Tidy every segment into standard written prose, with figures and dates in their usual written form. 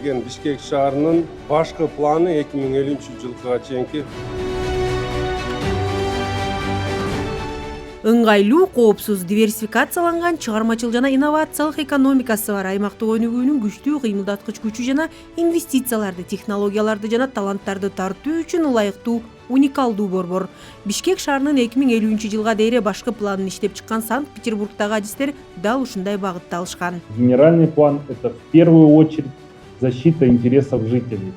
келген Бишкек шаарынын башкы планы 2050-жылга чейинки. Ыңгайлуу, коопсуз, диверсификацияланган, чыгармачыл жана инновациялык экономикасы бар аймактык өнүгүүнүн күчтүү кыймылдаткыч күчү жана инвестицияларды, технологияларды жана таланттарды тартуу үчүн ылайыктуу уникалдуу борбор. Бишкек шаарынын 2050-жылга дейре башкы планын иштеп чыккан Санкт-Петербургдагы адистер дал ушундай багытта алышкан. Генеральный план — это в первую очередь защита интересов жителей.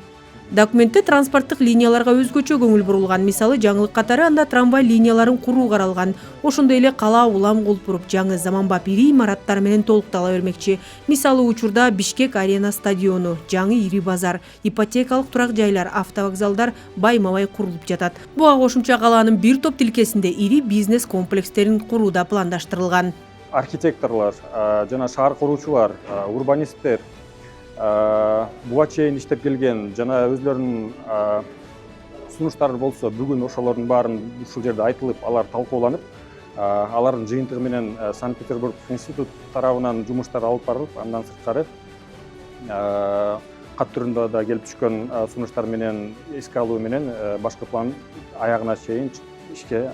Документте транспорттук линияларга өзгөчө көңүл бурулган. Мисалы, жаңылык катары анда трамвай линияларын куруу каралган. Ошондой эле кала улам колпуруп, жаңы заманбап ири имараттар менен толуктала бермекчи. Мисалы, учурда Бишкек арена стадиону, жаңы ири базар, ипотекалык турак жайлар, автовокзалдар байма-бай курулуп жатат. Буга кошумча калаанын бир топ тилкесинде ири бизнес комплекстерин куруу да пландаштырылган. Архитекторлар жана шаар куруучулар, урбанисттер буга чейин иштеп келген жана өзлөрүнүн сунуштары болсо бүгүн ошолордун баарын ушул жерде айтылып, алар талкууланып, алардын жыйынтыгы менен Санкт-Петербург институт тарабынан жумуштар алып барылып, андан сырткары кат түрүндө да келип түшкөн сунуштар менен эске алуу менен башкы план аягына чейин ишке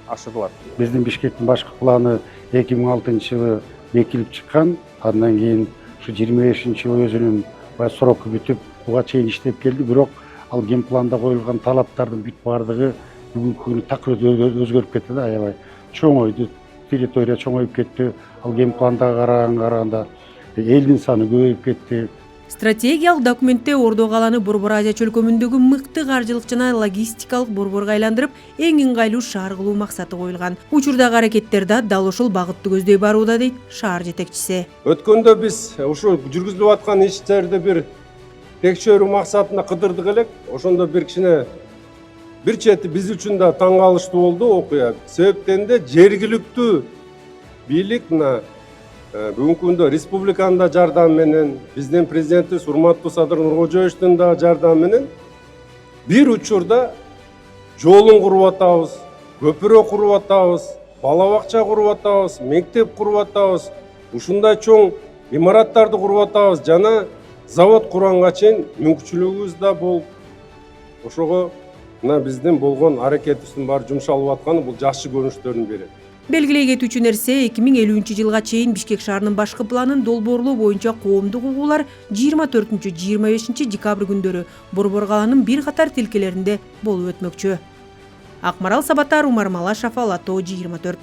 ашырылат. Биздин Бишкектин башкы планы 2006-жылы бекилип чыккан. Андан кийин 25-жылы өзүнүн сроку бүтүп, буга чейин иштеп келди. Бирок ал ген планда коюлган талаптардын бүт бардыгы бүгүнкү күнү такыр өзгөрүп кетти да, аябай чоңойду, территория чоңоюп кетти. Ал ген планда караганда элдин саны көбөйүп кетти. Стратегиялык документте Ордо каланы Борбор Азия чөлкөмүндөгү мыкты каржылык жана логистикалык борборго айландырып, эң ыңгайлуу шаар кылуу максаты коюлган. Учурдагы аракеттер да дал ошол багытты көздөй барууда, дейт шаар жетекчиси. Өткөндө биз ушул жүргүзүлүп аткан иштерди бир текшерүү максатында кыдырдык элек. Ошондо бир кичине бир чети биз үчүн да таң калыштуу болду окуя. Себептен де жергиликтүү бийлик бүгүнкү күндө республиканын да жардамы менен, биздин президентибиз урматтуу Садыр Нуркожоевичтин да жардамы менен бир учурда жолун куруп атабыз, көпүрө куруп атабыз, бала бакча куруп атабыз, мектеп куруп атабыз, ушундай чоң имараттарды куруп атабыз жана завод куранга чейин мүмкүнчүлүгүбүз да болуп, ошого биздин болгон аракетибиздин баары жумшалып атканы бул жакшы көрүнүштөрдүн бири. Белгилей кетүүчү нерсе, 2050-жылга чейин Бишкек шаарынын башкы планын долбоорлоо боюнча коомдук угуулар 24-25 декабрь күндөрү Борбор каланын бир катар тилкелеринде болуп өтмөкчү. Акмарал Сабатар, Умар Малашев, Ала Тоо 24.